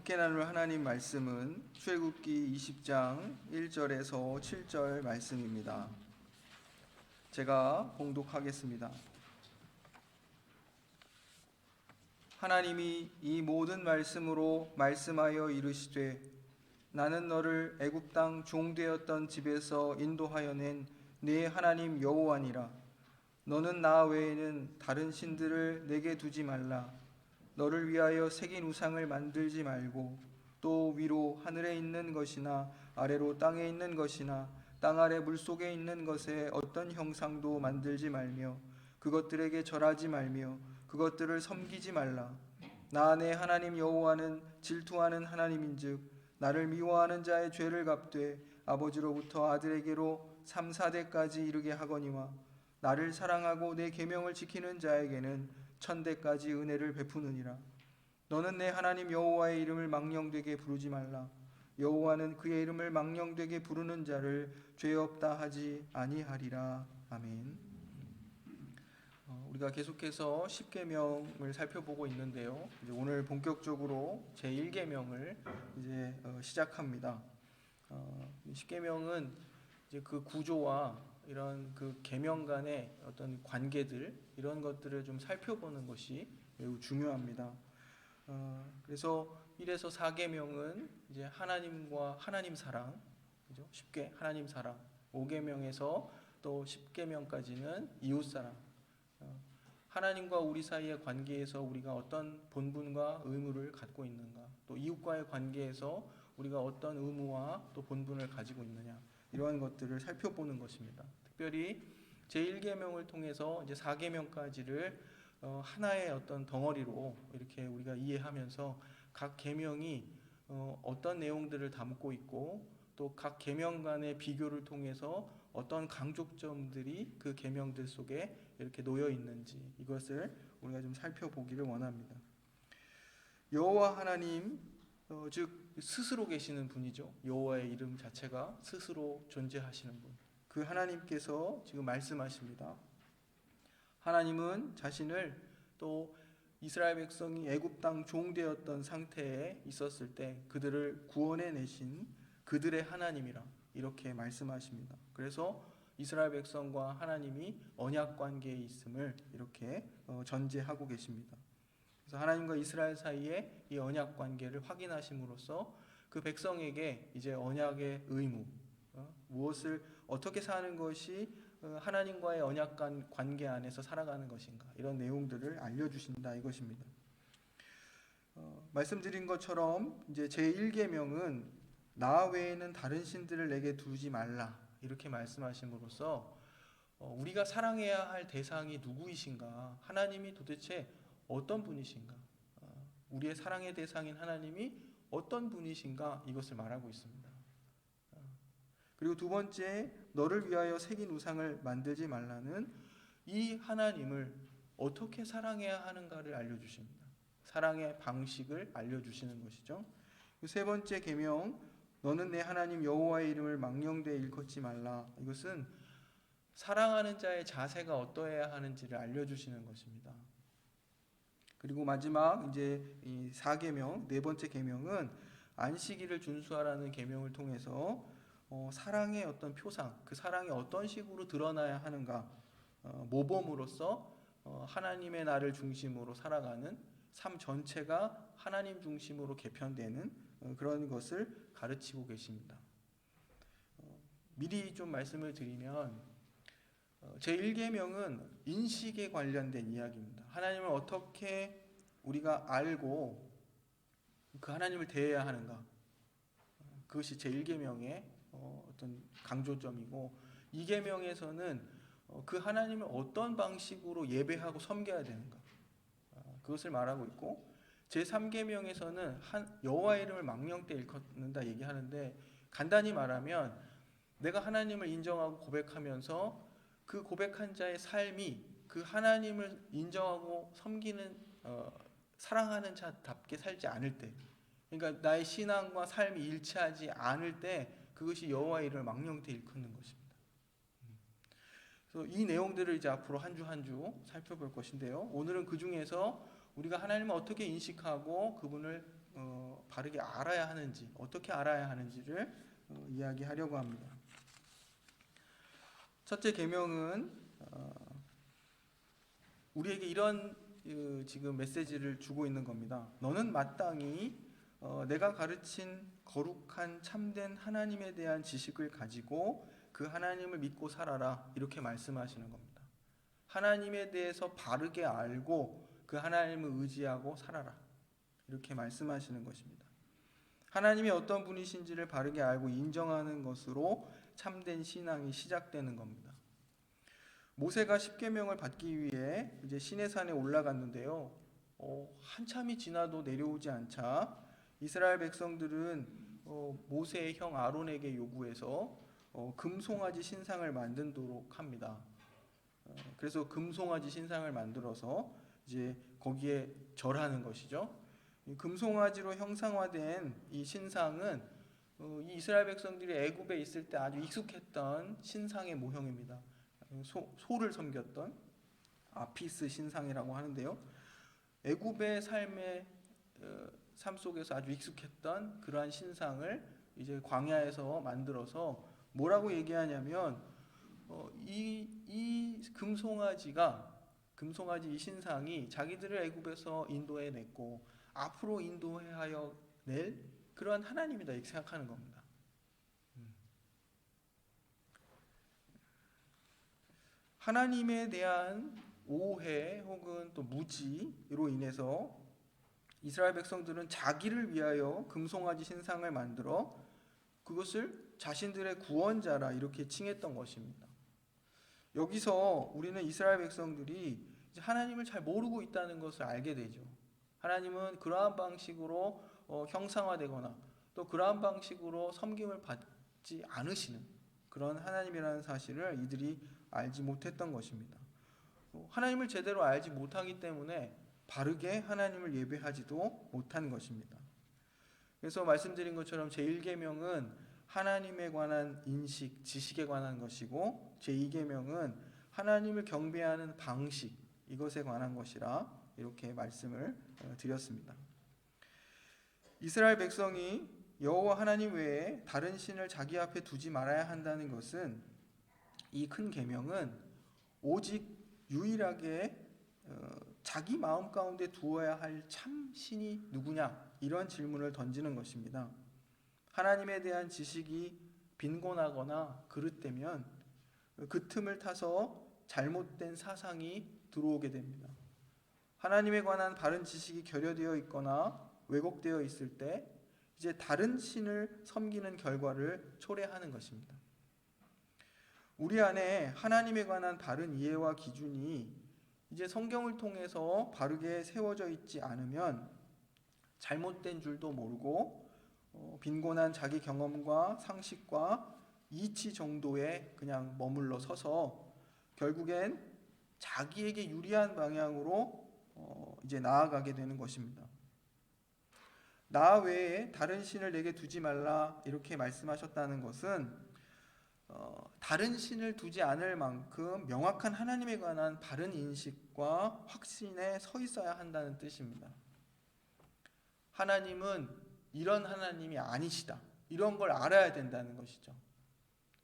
함께 나눌 하나님 말씀은 출애굽기 20장 1절에서 7절 말씀입니다. 제가 봉독하겠습니다. 하나님이 이 모든 말씀으로 말씀하여 이르시되 나는 너를 애굽 땅 종되었던 집에서 인도하여 낸 네 하나님 여호와니라. 너는 나 외에는 다른 신들을 내게 두지 말라. 너를 위하여 새긴 우상을 만들지 말고 또 위로 하늘에 있는 것이나 아래로 땅에 있는 것이나 땅 아래 물속에 있는 것에 어떤 형상도 만들지 말며 그것들에게 절하지 말며 그것들을 섬기지 말라. 나 내 하나님 여호와는 질투하는 하나님인즉 나를 미워하는 자의 죄를 갚되 아버지로부터 아들에게로 3, 4대까지 이르게 하거니와 나를 사랑하고 내 계명을 지키는 자에게는 1000대까지 은혜를 베푸느니라. 너는 내 하나님 여호와의 이름을 망령되게 부르지 말라. 여호와는 그의 이름을 망령되게 부르는 자를 죄 없다 하지 아니하리라. 아멘. 우리가 계속해서 십계명을 살펴보고 있는데요. 이제 오늘 본격적으로 제 1계명을 이제 시작합니다. 십계명은 이제 그 구조와 이런 그 계명 간의 어떤 관계들 이런 것들을 좀 살펴보는 것이 매우 중요합니다. 그래서 1에서 4계명은 이제 하나님과 하나님 사랑, 그죠? 쉽게 하나님 사랑. 5계명에서 또 10계명까지는 이웃 사랑. 하나님과 우리 사이의 관계에서 우리가 어떤 본분과 의무를 갖고 있는가, 또 이웃과의 관계에서 우리가 어떤 의무와 또 본분을 가지고 있느냐, 이러한 것들을 살펴보는 것입니다. 특별히 제1계명을 통해서 이제 4계명까지를 하나의 어떤 덩어리로 이렇게 우리가 이해하면서 각 계명이 어떤 내용들을 담고 있고 또 각 계명 간의 비교를 통해서 어떤 강조점들이 그 계명들 속에 이렇게 놓여 있는지 이것을 우리가 좀 살펴보기를 원합니다. 여호와 하나님, 즉 스스로 계시는 분이죠. 여호와의 이름 자체가 스스로 존재하시는 분. 그 하나님께서 지금 말씀하십니다. 하나님은 자신을 또 이스라엘 백성이 애굽 땅 종되었던 상태에 있었을 때 그들을 구원해 내신 그들의 하나님이라 이렇게 말씀하십니다. 그래서 이스라엘 백성과 하나님이 언약 관계에 있음을 이렇게 전제하고 계십니다. 그래서 하나님과 이스라엘 사이에 이 언약 관계를 확인하심으로써 그 백성에게 이제 언약의 의무, 무엇을 어떻게 사는 것이 하나님과의 언약 관계 안에서 살아가는 것인가, 이런 내용들을 알려주신다 이것입니다. 말씀드린 것처럼 이제 제1계명은 나 외에는 다른 신들을 내게 두지 말라 이렇게 말씀하심으로써 우리가 사랑해야 할 대상이 누구이신가, 하나님이 도대체 어떤 분이신가, 우리의 사랑의 대상인 하나님이 어떤 분이신가, 이것을 말하고 있습니다. 그리고 두 번째, 너를 위하여 새긴 우상을 만들지 말라는 이 하나님을 어떻게 사랑해야 하는가를 알려주십니다. 사랑의 방식을 알려주시는 것이죠. 세 번째 계명, 너는 내 하나님 여호와의 이름을 망령되이 일컫지 말라. 이것은 사랑하는 자의 자세가 어떠해야 하는지를 알려주시는 것입니다. 그리고 마지막 이제 이 4계명, 네 번째 계명은 안식일을 준수하라는 계명을 통해서 사랑의 어떤 표상, 그 사랑이 어떤 식으로 드러나야 하는가, 모범으로서 하나님의 나를 중심으로 살아가는 삶 전체가 하나님 중심으로 개편되는 그런 것을 가르치고 계십니다. 미리 좀 말씀을 드리면 제1계명은 인식에 관련된 이야기입니다. 하나님을 어떻게 우리가 알고 그 하나님을 대해야 하는가, 그것이 제1계명의 어떤 강조점이고, 2계명에서는 그 하나님을 어떤 방식으로 예배하고 섬겨야 되는가, 그것을 말하고 있고, 제3계명에서는 여호와의 이름을 망령되 일컫는다 얘기하는데, 간단히 말하면 내가 하나님을 인정하고 고백하면서 그 고백한 자의 삶이 그 하나님을 인정하고 섬기는 사랑하는 자답게 살지 않을 때, 그러니까 나의 신앙과 삶이 일치하지 않을 때 그것이 여호와의 이름을 망령되 일컫는 것입니다. 그래서 이 내용들을 이제 앞으로 한 주 한 주 살펴볼 것인데요. 오늘은 그 중에서 우리가 하나님을 어떻게 인식하고 그분을 바르게 알아야 하는지, 어떻게 알아야 하는지를 이야기하려고 합니다. 첫째 계명은 우리에게 이런 지금 메시지를 주고 있는 겁니다. 너는 마땅히 내가 가르친 거룩한 참된 하나님에 대한 지식을 가지고 그 하나님을 믿고 살아라, 이렇게 말씀하시는 겁니다. 하나님에 대해서 바르게 알고 그 하나님을 의지하고 살아라, 이렇게 말씀하시는 것입니다. 하나님이 어떤 분이신지를 바르게 알고 인정하는 것으로 참된 신앙이 시작되는 겁니다. 모세가 십계명을 받기 위해 이제 시내산에 올라갔는데요. 한참이 지나도 내려오지 않자 이스라엘 백성들은 모세의 형 아론에게 요구해서 금송아지 신상을 만들도록 합니다. 그래서 금송아지 신상을 만들어서 이제 거기에 절하는 것이죠. 이 금송아지로 형상화된 이 신상은 이 이스라엘 백성들이 애굽에 있을 때 아주 익숙했던 신상의 모형입니다. 소를 섬겼던 아피스 신상이라고 하는데요. 애굽의 삶 속에서 아주 익숙했던 그러한 신상을 이제 광야에서 만들어서 뭐라고 얘기하냐면 이 금송아지 이 신상이 자기들을 애굽에서 인도해 냈고 앞으로 인도하여 낼 그러한 하나님이다, 이렇게 생각하는 겁니다. 하나님에 대한 오해 혹은 또 무지로 인해서 이스라엘 백성들은 자기를 위하여 금송아지 신상을 만들어 그것을 자신들의 구원자라 이렇게 칭했던 것입니다. 여기서 우리는 이스라엘 백성들이 하나님을 잘 모르고 있다는 것을 알게 되죠. 하나님은 그러한 방식으로 형상화되거나 또 그러한 방식으로 섬김을 받지 않으시는 그런 하나님이라는 사실을 이들이 알지 못했던 것입니다. 하나님을 제대로 알지 못하기 때문에 바르게 하나님을 예배하지도 못한 것입니다. 그래서 말씀드린 것처럼 제1계명은 하나님에 관한 인식, 지식에 관한 것이고 제2계명은 하나님을 경배하는 방식, 이것에 관한 것이라 이렇게 말씀을 드렸습니다. 이스라엘 백성이 여호와 하나님 외에 다른 신을 자기 앞에 두지 말아야 한다는 것은, 이 큰 계명은 오직 유일하게 자기 마음 가운데 두어야 할 참 신이 누구냐, 이런 질문을 던지는 것입니다. 하나님에 대한 지식이 빈곤하거나 그릇되면 그 틈을 타서 잘못된 사상이 들어오게 됩니다. 하나님에 관한 바른 지식이 결여되어 있거나 왜곡되어 있을 때 이제 다른 신을 섬기는 결과를 초래하는 것입니다. 우리 안에 하나님에 관한 바른 이해와 기준이 이제 성경을 통해서 바르게 세워져 있지 않으면 잘못된 줄도 모르고 빈곤한 자기 경험과 상식과 이치 정도에 그냥 머물러 서서 결국엔 자기에게 유리한 방향으로 이제 나아가게 되는 것입니다. 나 외에 다른 신을 내게 두지 말라, 이렇게 말씀하셨다는 것은 다른 신을 두지 않을 만큼 명확한 하나님에 관한 바른 인식과 확신에 서 있어야 한다는 뜻입니다. 하나님은 이런 하나님이 아니시다, 이런 걸 알아야 된다는 것이죠.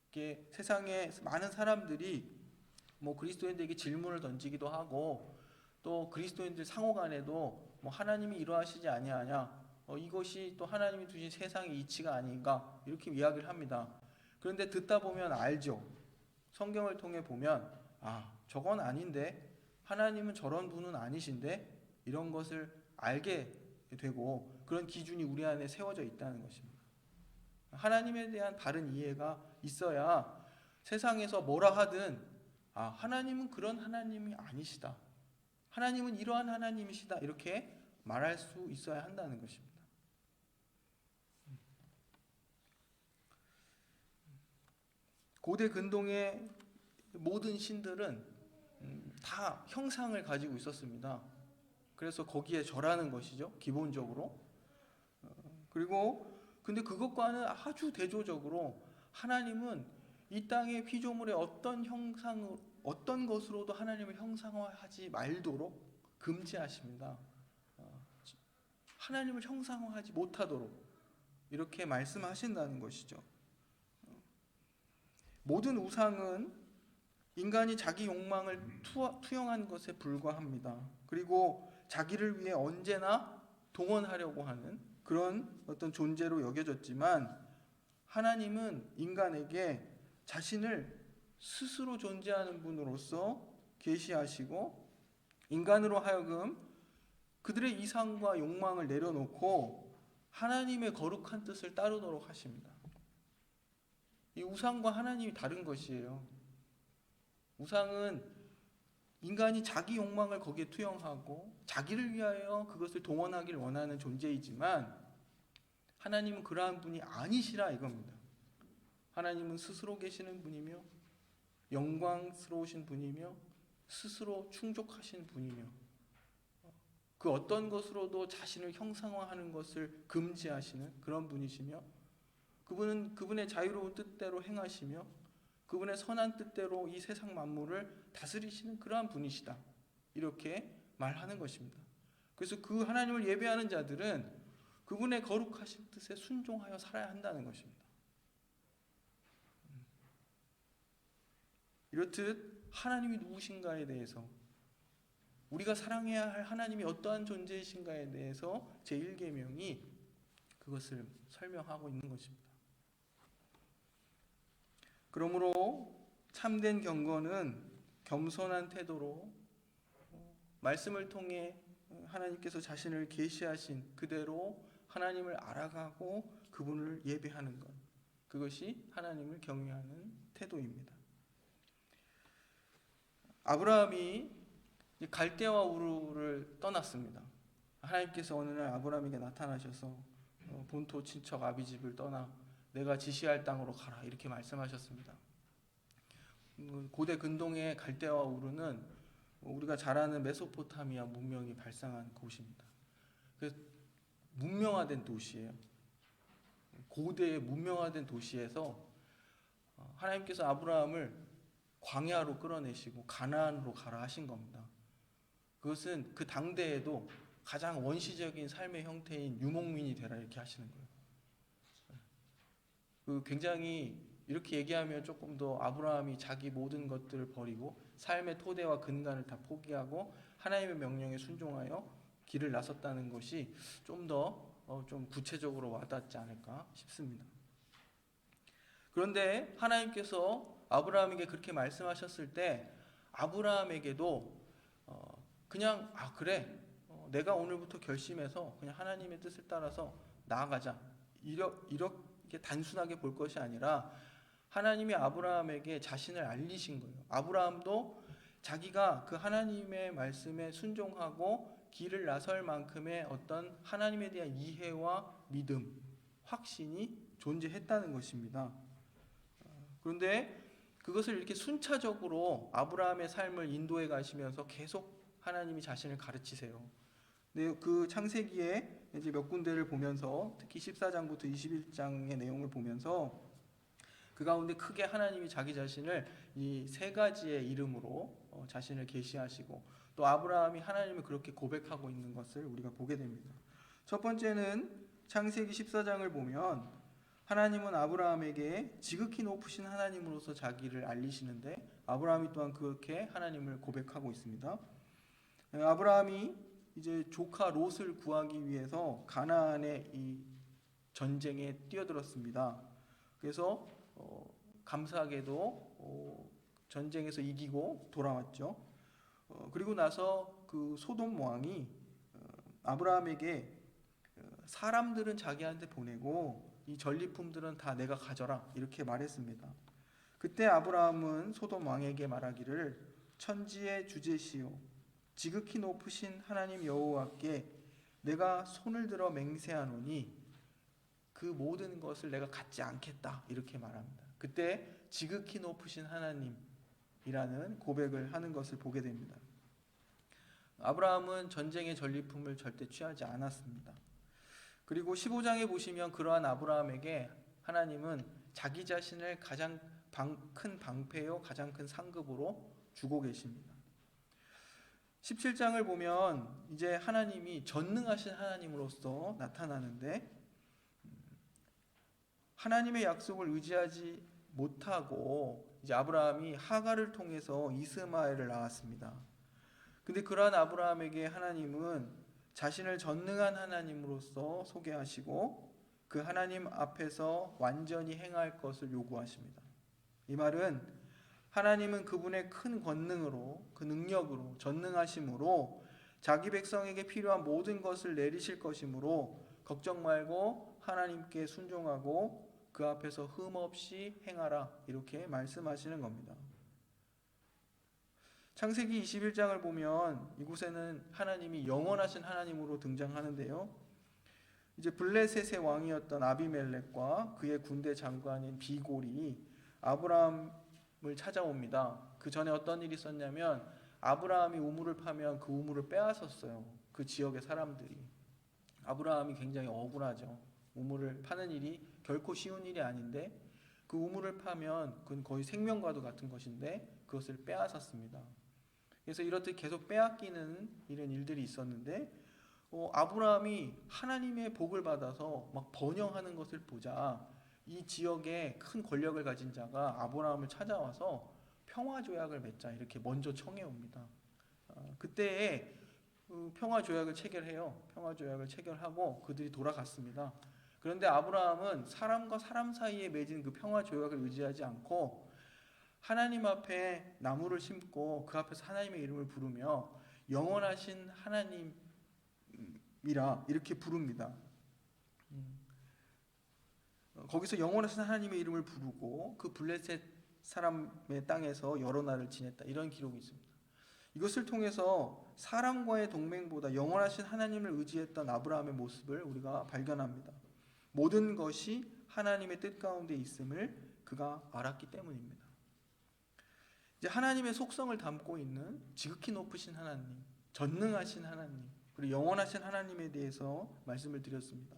이게 세상에 많은 사람들이 그리스도인들에게 질문을 던지기도 하고 또 그리스도인들 상호간에도 하나님이 이러하시지 아니하냐, 이것이 또 하나님이 두신 세상의 이치가 아닌가, 이렇게 이야기를 합니다. 그런데 듣다 보면 알죠. 성경을 통해 보면 저건 아닌데, 하나님은 저런 분은 아니신데, 이런 것을 알게 되고 그런 기준이 우리 안에 세워져 있다는 것입니다. 하나님에 대한 바른 이해가 있어야 세상에서 뭐라 하든 하나님은 그런 하나님이 아니시다, 하나님은 이러한 하나님이시다, 이렇게 말할 수 있어야 한다는 것입니다. 고대 근동의 모든 신들은 다 형상을 가지고 있었습니다. 그래서 거기에 절하는 것이죠, 기본적으로. 근데 그것과는 아주 대조적으로 하나님은 이 땅의 피조물의 어떤 것으로도 하나님을 형상화하지 말도록 금지하십니다. 하나님을 형상화하지 못하도록 이렇게 말씀하신다는 것이죠. 모든 우상은 인간이 자기 욕망을 투영한 것에 불과합니다. 그리고 자기를 위해 언제나 동원하려고 하는 그런 어떤 존재로 여겨졌지만, 하나님은 인간에게 자신을 스스로 존재하는 분으로서 계시하시고, 인간으로 하여금 그들의 이상과 욕망을 내려놓고 하나님의 거룩한 뜻을 따르도록 하십니다. 이 우상과 하나님이 다른 것이에요. 우상은 인간이 자기 욕망을 거기에 투영하고 자기를 위하여 그것을 동원하기를 원하는 존재이지만, 하나님은 그러한 분이 아니시라 이겁니다. 하나님은 스스로 계시는 분이며 영광스러우신 분이며 스스로 충족하신 분이며 그 어떤 것으로도 자신을 형상화하는 것을 금지하시는 그런 분이시며, 그분은 그분의 자유로운 뜻대로 행하시며 그분의 선한 뜻대로 이 세상 만물을 다스리시는 그러한 분이시다, 이렇게 말하는 것입니다. 그래서 그 하나님을 예배하는 자들은 그분의 거룩하신 뜻에 순종하여 살아야 한다는 것입니다. 이렇듯 하나님이 누구신가에 대해서, 우리가 사랑해야 할 하나님이 어떠한 존재이신가에 대해서 제1계명이 그것을 설명하고 있는 것입니다. 그러므로 참된 경건은 겸손한 태도로 말씀을 통해 하나님께서 자신을 계시하신 그대로 하나님을 알아가고 그분을 예배하는 것, 그것이 하나님을 경외하는 태도입니다. 아브라함이 갈대와 우르를 떠났습니다. 하나님께서 어느 날 아브라함에게 나타나셔서 본토 친척 아비집을 떠나 내가 지시할 땅으로 가라, 이렇게 말씀하셨습니다. 고대 근동의 갈대와 우르는 우리가 잘 아는 메소포타미아 문명이 발상한 곳입니다. 그래서 문명화된 도시예요. 고대의 문명화된 도시에서 하나님께서 아브라함을 광야로 끌어내시고 가나안으로 가라 하신 겁니다. 그것은 그 당대에도 가장 원시적인 삶의 형태인 유목민이 되라 이렇게 하시는 거예요. 굉장히 이렇게 얘기하면 조금 더 아브라함이 자기 모든 것들을 버리고 삶의 토대와 근간을 다 포기하고 하나님의 명령에 순종하여 길을 나섰다는 것이 좀 더 좀 구체적으로 와닿지 않을까 싶습니다. 그런데 하나님께서 아브라함에게 그렇게 말씀하셨을 때 아브라함에게도 그냥 그래, 내가 오늘부터 결심해서 그냥 하나님의 뜻을 따라서 나아가자, 이렇게 단순하게 볼 것이 아니라 하나님이 아브라함에게 자신을 알리신 거예요. 아브라함도 자기가 그 하나님의 말씀에 순종하고 길을 나설 만큼의 어떤 하나님에 대한 이해와 믿음, 확신이 존재했다는 것입니다. 그런데 그것을 이렇게 순차적으로 아브라함의 삶을 인도해 가시면서 계속 하나님이 자신을 가르치세요. 네, 그 창세기에 이제 몇 군데를 보면서 특히 14장부터 21장의 내용을 보면서 그 가운데 크게 하나님이 자기 자신을 이 세 가지의 이름으로 자신을 계시하시고 또 아브라함이 하나님을 그렇게 고백하고 있는 것을 우리가 보게 됩니다. 첫 번째는 창세기 14장을 보면 하나님은 아브라함에게 지극히 높으신 하나님으로서 자기를 알리시는데 아브라함이 또한 그렇게 하나님을 고백하고 있습니다. 아브라함이 이제 조카 롯을 구하기 위해서 가나안의 이 전쟁에 뛰어들었습니다. 그래서 감사하게도 전쟁에서 이기고 돌아왔죠. 그리고 나서 그 소돔 왕이 아브라함에게 사람들은 자기한테 보내고 이 전리품들은 다 내가 가져라 이렇게 말했습니다. 그때 아브라함은 소돔 왕에게 말하기를 천지의 주제시요 지극히 높으신 하나님 여호와께 내가 손을 들어 맹세하노니 그 모든 것을 내가 갖지 않겠다 이렇게 말합니다. 그때 지극히 높으신 하나님이라는 고백을 하는 것을 보게 됩니다. 아브라함은 전쟁의 전리품을 절대 취하지 않았습니다. 그리고 15장에 보시면 그러한 아브라함에게 하나님은 자기 자신을 가장 큰 방패요 가장 큰 상급으로 주고 계십니다. 17장을 보면 이제 하나님이 전능하신 하나님으로서 나타나는데, 하나님의 약속을 의지하지 못하고 이제 아브라함이 하갈을 통해서 이스마엘을 낳았습니다. 근데 그러한 아브라함에게 하나님은 자신을 전능한 하나님으로서 소개하시고 그 하나님 앞에서 완전히 행할 것을 요구하십니다. 이 말은 하나님은 그분의 큰 권능으로, 그 능력으로, 전능하심으로 자기 백성에게 필요한 모든 것을 내리실 것이므로 걱정 말고 하나님께 순종하고 그 앞에서 흠없이 행하라, 이렇게 말씀하시는 겁니다. 창세기 21장을 보면 이곳에는 하나님이 영원하신 하나님으로 등장하는데요. 이제 블레셋의 왕이었던 아비멜렉과 그의 군대 장관인 비골이 아브라함을 찾아옵니다. 그 전에 어떤 일이 있었냐면 아브라함이 우물을 파면 그 우물을 빼앗았어요. 그 지역의 사람들이. 아브라함이 굉장히 억울하죠. 우물을 파는 일이 결코 쉬운 일이 아닌데 그 우물을 파면 그건 거의 생명과도 같은 것인데 그것을 빼앗았습니다. 그래서 이렇듯 계속 빼앗기는 이런 일들이 있었는데 아브라함이 하나님의 복을 받아서 막 번영하는 것을 보자 이 지역에 큰 권력을 가진 자가 아브라함을 찾아와서 평화조약을 맺자 이렇게 먼저 청해 옵니다. 그때에 평화조약을 체결해요. 평화조약을 체결하고 그들이 돌아갔습니다. 그런데 아브라함은 사람과 사람 사이에 맺은 그 평화조약을 의지하지 않고 하나님 앞에 나무를 심고 그 앞에서 하나님의 이름을 부르며 영원하신 하나님이라 이렇게 부릅니다. 거기서 영원하신 하나님의 이름을 부르고 그 블레셋 사람의 땅에서 여러 날을 지냈다, 이런 기록이 있습니다. 이것을 통해서 사람과의 동맹보다 영원하신 하나님을 의지했던 아브라함의 모습을 우리가 발견합니다. 모든 것이 하나님의 뜻 가운데 있음을 그가 알았기 때문입니다. 이제 하나님의 속성을 담고 있는 지극히 높으신 하나님, 전능하신 하나님, 그리고 영원하신 하나님에 대해서 말씀을 드렸습니다.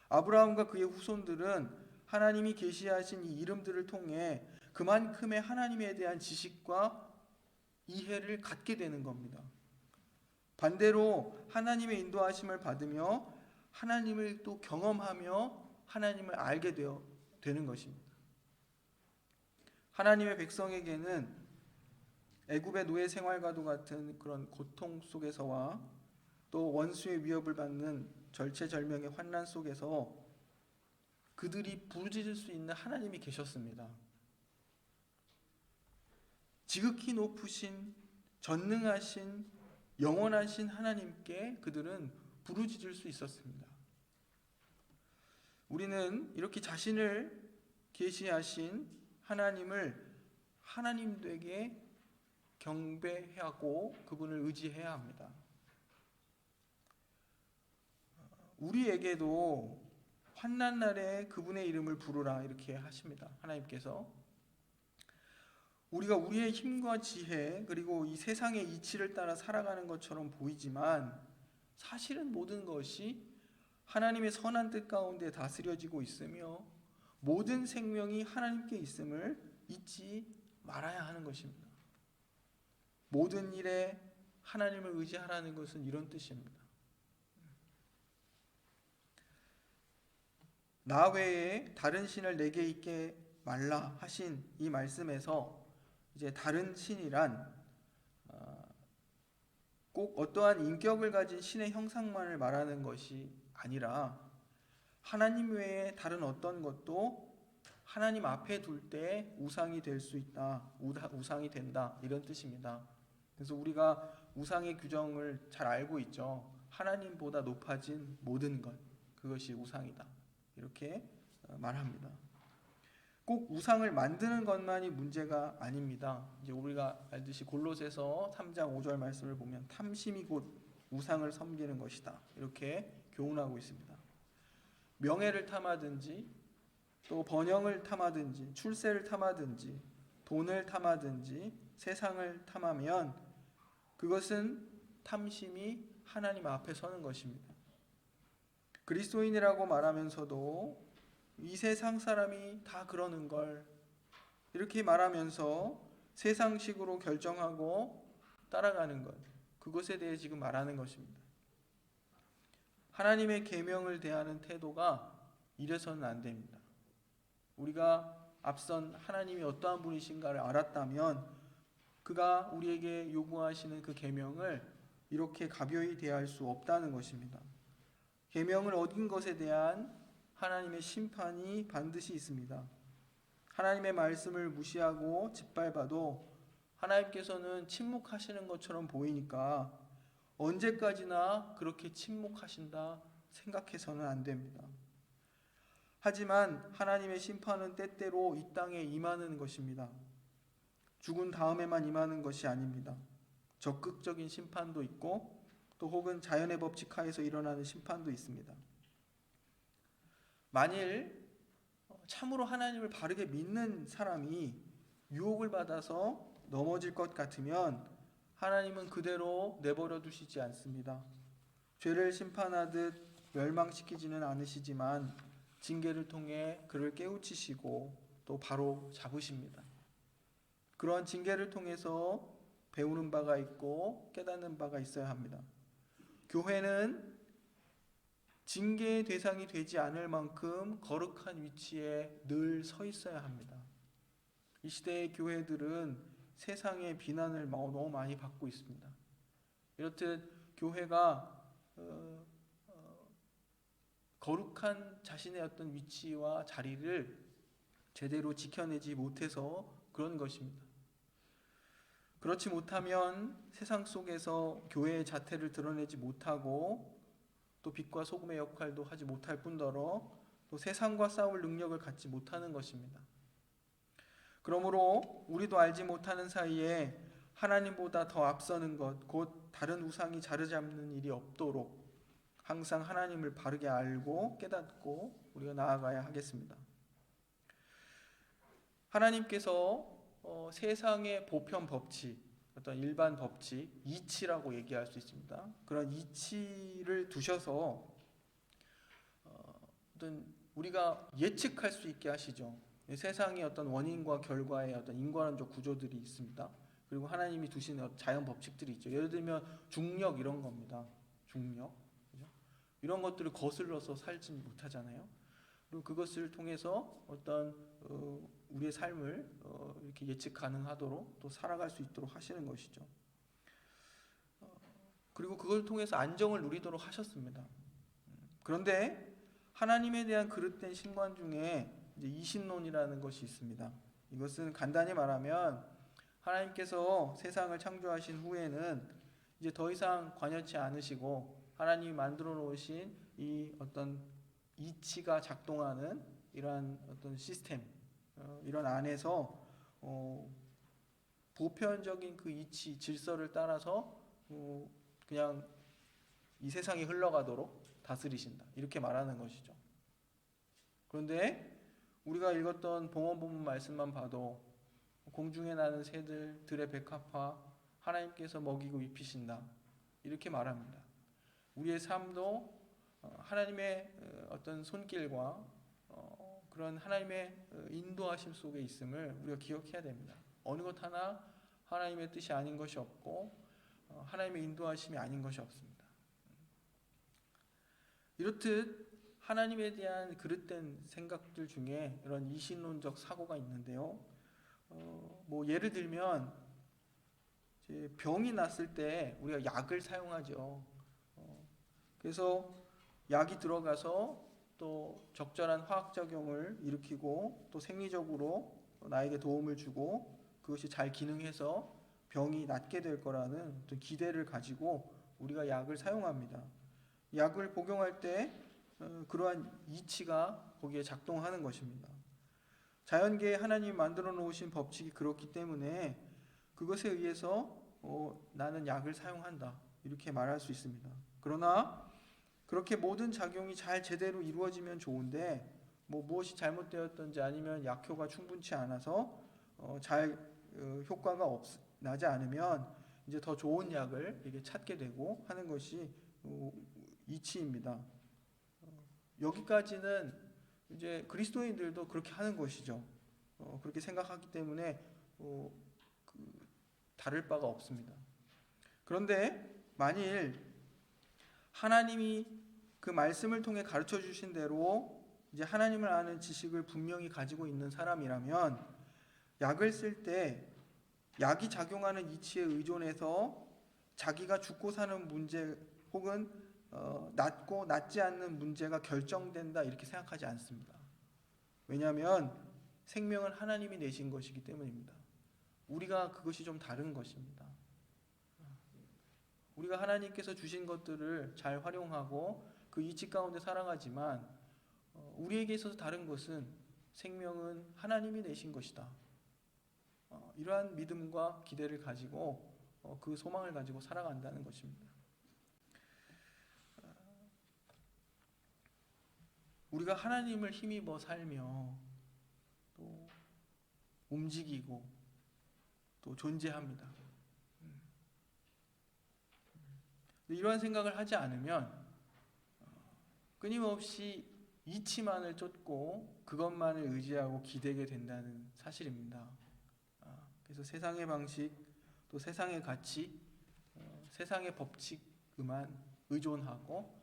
아브라함과 그의 후손들은 하나님이 계시하신 이 이름들을 통해 그만큼의 하나님에 대한 지식과 이해를 갖게 되는 겁니다. 반대로 하나님의 인도하심을 받으며 하나님을 또 경험하며 하나님을 알게 되는 것입니다. 하나님의 백성에게는 애굽의 노예 생활과도 같은 그런 고통 속에서와 또 원수의 위협을 받는 절체절명의 환난 속에서 그들이 부르짖을 수 있는 하나님이 계셨습니다. 지극히 높으신 전능하신 영원하신 하나님께 그들은 부르짖을 수 있었습니다. 우리는 이렇게 자신을 계시하신 하나님을 하나님 되게 경배하고 그분을 의지해야 합니다. 우리에게도 환난 날에 그분의 이름을 부르라 이렇게 하십니다. 하나님께서 우리가 우리의 힘과 지혜 그리고 이 세상의 이치를 따라 살아가는 것처럼 보이지만 사실은 모든 것이 하나님의 선한 뜻 가운데 다스려지고 있으며 모든 생명이 하나님께 있음을 잊지 말아야 하는 것입니다. 모든 일에 하나님을 의지하라는 것은 이런 뜻입니다. 나 외에 다른 신을 내게 있게 말라 하신 이 말씀에서 이제 다른 신이란 꼭 어떠한 인격을 가진 신의 형상만을 말하는 것이 아니라 하나님 외에 다른 어떤 것도 하나님 앞에 둘 때 우상이 될 수 있다, 우상이 된다, 이런 뜻입니다. 그래서 우리가 우상의 규정을 잘 알고 있죠. 하나님보다 높아진 모든 것, 그것이 우상이다, 이렇게 말합니다. 꼭 우상을 만드는 것만이 문제가 아닙니다. 이제 우리가 알듯이 골로새서 3장 5절 말씀을 보면 탐심이 곧 우상을 섬기는 것이다, 이렇게 교훈하고 있습니다. 명예를 탐하든지 또 번영을 탐하든지 출세를 탐하든지 돈을 탐하든지 세상을 탐하면 그것은 탐심이 하나님 앞에 서는 것입니다. 그리스도인이라고 말하면서도 이 세상 사람이 다 그러는 걸 이렇게 말하면서 세상식으로 결정하고 따라가는 것, 그것에 대해 지금 말하는 것입니다. 하나님의 계명을 대하는 태도가 이래서는 안 됩니다. 우리가 앞선 하나님이 어떠한 분이신가를 알았다면 그가 우리에게 요구하시는 그 계명을 이렇게 가벼이 대할 수 없다는 것입니다. 계명을 어긴 것에 대한 하나님의 심판이 반드시 있습니다. 하나님의 말씀을 무시하고 짓밟아도 하나님께서는 침묵하시는 것처럼 보이니까 언제까지나 그렇게 침묵하신다 생각해서는 안 됩니다. 하지만 하나님의 심판은 때때로 이 땅에 임하는 것입니다. 죽은 다음에만 임하는 것이 아닙니다. 적극적인 심판도 있고 또 혹은 자연의 법칙 하에서 일어나는 심판도 있습니다. 만일 참으로 하나님을 바르게 믿는 사람이 유혹을 받아서 넘어질 것 같으면 하나님은 그대로 내버려 두시지 않습니다. 죄를 심판하듯 멸망시키지는 않으시지만 징계를 통해 그를 깨우치시고 또 바로 잡으십니다. 그러한 징계를 통해서 배우는 바가 있고 깨닫는 바가 있어야 합니다. 교회는 징계의 대상이 되지 않을 만큼 거룩한 위치에 늘 서 있어야 합니다. 이 시대의 교회들은 세상의 비난을 너무 많이 받고 있습니다. 이렇듯 교회가 거룩한 자신의 어떤 위치와 자리를 제대로 지켜내지 못해서 그런 것입니다. 그렇지 못하면 세상 속에서 교회의 자태를 드러내지 못하고 또 빛과 소금의 역할도 하지 못할 뿐더러 또 세상과 싸울 능력을 갖지 못하는 것입니다. 그러므로 우리도 알지 못하는 사이에 하나님보다 더 앞서는 것, 곧 다른 우상이 자리잡는 일이 없도록 항상 하나님을 바르게 알고 깨닫고 우리가 나아가야 하겠습니다. 하나님께서 세상의 보편 법칙, 어떤 일반 법칙, 이치라고 얘기할 수 있습니다. 그런 이치를 두셔서 어떤 우리가 예측할 수 있게 하시죠. 세상의 어떤 원인과 결과의 어떤 인과론적 구조들이 있습니다. 그리고 하나님이 두신 자연 법칙들이 있죠. 예를 들면 중력 이런 겁니다. 중력, 그죠? 이런 것들을 거슬러서 살지 못하잖아요. 그리고 그것을 통해서 어떤 우리의 삶을 이렇게 예측 가능하도록 또 살아갈 수 있도록 하시는 것이죠. 그리고 그걸 통해서 안정을 누리도록 하셨습니다. 그런데 하나님에 대한 그릇된 신관 중에 이제 이신론이라는 것이 있습니다. 이것은 간단히 말하면 하나님께서 세상을 창조하신 후에는 이제 더 이상 관여치 않으시고 하나님이 만들어 놓으신 이 어떤 이치가 작동하는 이러한 어떤 시스템, 이런 안에서 보편적인 그 이치 질서를 따라서 그냥 이 세상이 흘러가도록 다스리신다, 이렇게 말하는 것이죠. 그런데 우리가 읽었던 봉헌 말씀만 봐도 공중에 나는 새들, 들의 백합화 하나님께서 먹이고 입히신다, 이렇게 말합니다. 우리의 삶도 하나님의 어떤 손길과 그런 하나님의 인도하심 속에 있음을 우리가 기억해야 됩니다. 어느 것 하나 하나님의 뜻이 아닌 것이 없고 하나님의 인도하심이 아닌 것이 없습니다. 이렇듯 하나님에 대한 그릇된 생각들 중에 이런 이신론적 사고가 있는데요. 뭐 예를 들면 이제 병이 났을 때 우리가 약을 사용하죠. 그래서 약이 들어가서 또 적절한 화학작용을 일으키고 또 생리적으로 나에게 도움을 주고 그것이 잘 기능해서 병이 낫게 될 거라는 어떤 기대를 가지고 우리가 약을 사용합니다. 약을 복용할 때 그러한 이치가 거기에 작동하는 것입니다. 자연계에 하나님이 만들어 놓으신 법칙이 그렇기 때문에 그것에 의해서 나는 약을 사용한다, 이렇게 말할 수 있습니다. 그러나 그렇게 모든 작용이 잘 제대로 이루어지면 좋은데 무엇이 잘못되었든지 아니면 약효가 충분치 않아서 잘 효과가 나지 않으면 이제 더 좋은 약을 이렇게 찾게 되고 하는 것이 이치입니다. 여기까지는 이제 그리스도인들도 그렇게 하는 것이죠. 그렇게 생각하기 때문에 다를 바가 없습니다. 그런데 만일 하나님이 그 말씀을 통해 가르쳐 주신 대로 이제 하나님을 아는 지식을 분명히 가지고 있는 사람이라면 약을 쓸 때 약이 작용하는 이치에 의존해서 자기가 죽고 사는 문제 혹은 낫고 낫지 않는 문제가 결정된다 이렇게 생각하지 않습니다. 왜냐하면 생명은 하나님이 내신 것이기 때문입니다. 우리가 그것이 좀 다른 것입니다. 우리가 하나님께서 주신 것들을 잘 활용하고 그 이치 가운데 살아가지만 우리에게 있어서 다른 것은 생명은 하나님이 내신 것이다. 이러한 믿음과 기대를 가지고 그 소망을 가지고 살아간다는 것입니다. 우리가 하나님을 힘입어 살며 또 움직이고 또 존재합니다. 이러한 생각을 하지 않으면 끊임없이 이치만을 쫓고 그것만을 의지하고 기대게 된다는 사실입니다. 그래서 세상의 방식, 또 세상의 가치, 세상의 법칙에만 의존하고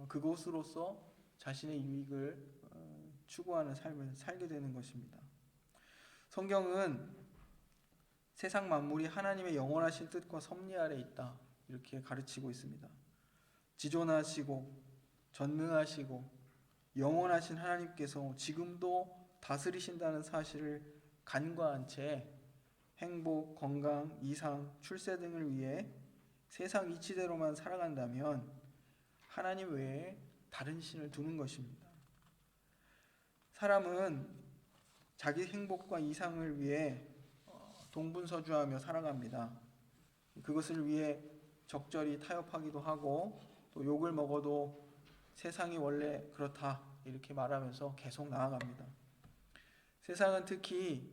그것으로서 자신의 유익을 추구하는 삶을 살게 되는 것입니다. 성경은 세상 만물이 하나님의 영원하신 뜻과 섭리 아래 있다 이렇게 가르치고 있습니다. 지존하시고 전능하시고 영원하신 하나님께서 지금도 다스리신다는 사실을 간과한 채 행복, 건강, 이상, 출세 등을 위해 세상 이치대로만 살아간다면 하나님 외에 다른 신을 두는 것입니다. 사람은 자기 행복과 이상을 위해 동분서주하며 살아갑니다. 그것을 위해 적절히 타협하기도 하고 또 욕을 먹어도 세상이 원래 그렇다 이렇게 말하면서 계속 나아갑니다. 세상은 특히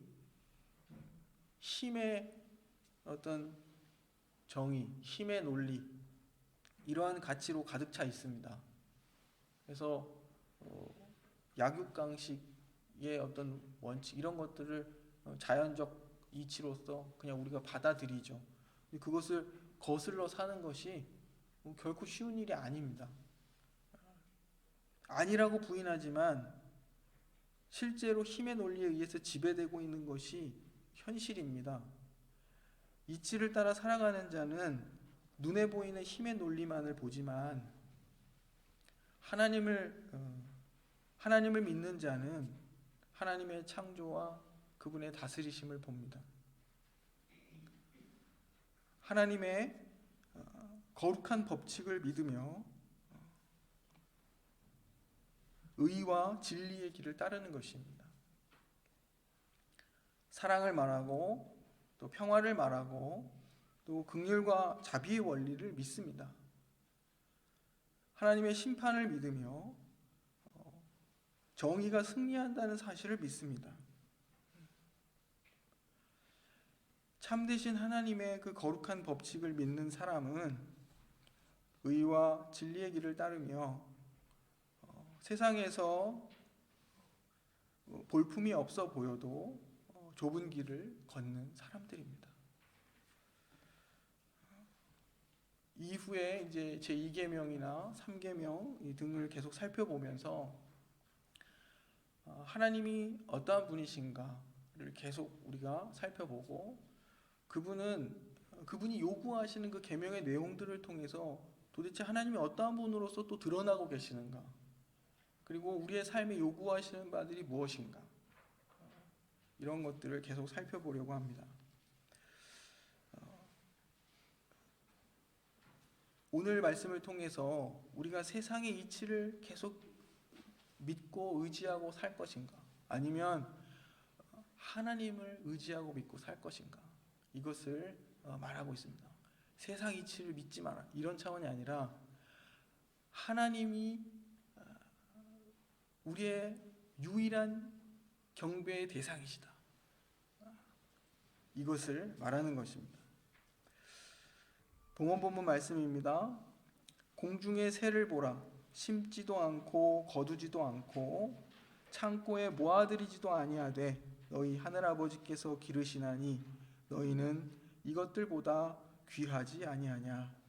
힘의 어떤 정의, 힘의 논리 이러한 가치로 가득 차 있습니다. 그래서 약육강식의 어떤 원칙 이런 것들을 자연적 이치로서 그냥 우리가 받아들이죠. 그것을 거슬러 사는 것이 결코 쉬운 일이 아닙니다. 아니라고 부인하지만 실제로 힘의 논리에 의해서 지배되고 있는 것이 현실입니다. 이치를 따라 살아가는 자는 눈에 보이는 힘의 논리만을 보지만 하나님을 믿는 자는 하나님의 창조와 그분의 다스리심을 봅니다. 하나님의 거룩한 법칙을 믿으며 의와 진리의 길을 따르는 것입니다. 사랑을 말하고 또 평화를 말하고 또 긍휼과 자비의 원리를 믿습니다. 하나님의 심판을 믿으며 정의가 승리한다는 사실을 믿습니다. 참되신 하나님의 그 거룩한 법칙을 믿는 사람은 의와 진리의 길을 따르며 세상에서 볼품이 없어 보여도 좁은 길을 걷는 사람들입니다. 이후에 이제 제2계명이나 3계명 등을 계속 살펴보면서 하나님이 어떠한 분이신가를 계속 우리가 살펴보고 그분이 요구하시는 그 계명의 내용들을 통해서 도대체 하나님이 어떠한 분으로서 또 드러나고 계시는가, 그리고 우리의 삶에 요구하시는 바들이 무엇인가, 이런 것들을 계속 살펴보려고 합니다. 오늘 말씀을 통해서 우리가 세상의 이치를 계속 믿고 의지하고 살 것인가, 아니면 하나님을 의지하고 믿고 살 것인가, 이것을 말하고 있습니다. 세상 이치를 믿지 마라 이런 차원이 아니라 하나님이 우리의 유일한 경배의 대상이시다, 이것을 말하는 것입니다. 동원본문 말씀입니다. 공중의 새를 보라. 심지도 않고 거두지도 않고 창고에 모아들이지도 아니하되 너희 하늘아버지께서 기르시나니 너희는 이것들보다 귀하지 아니하냐.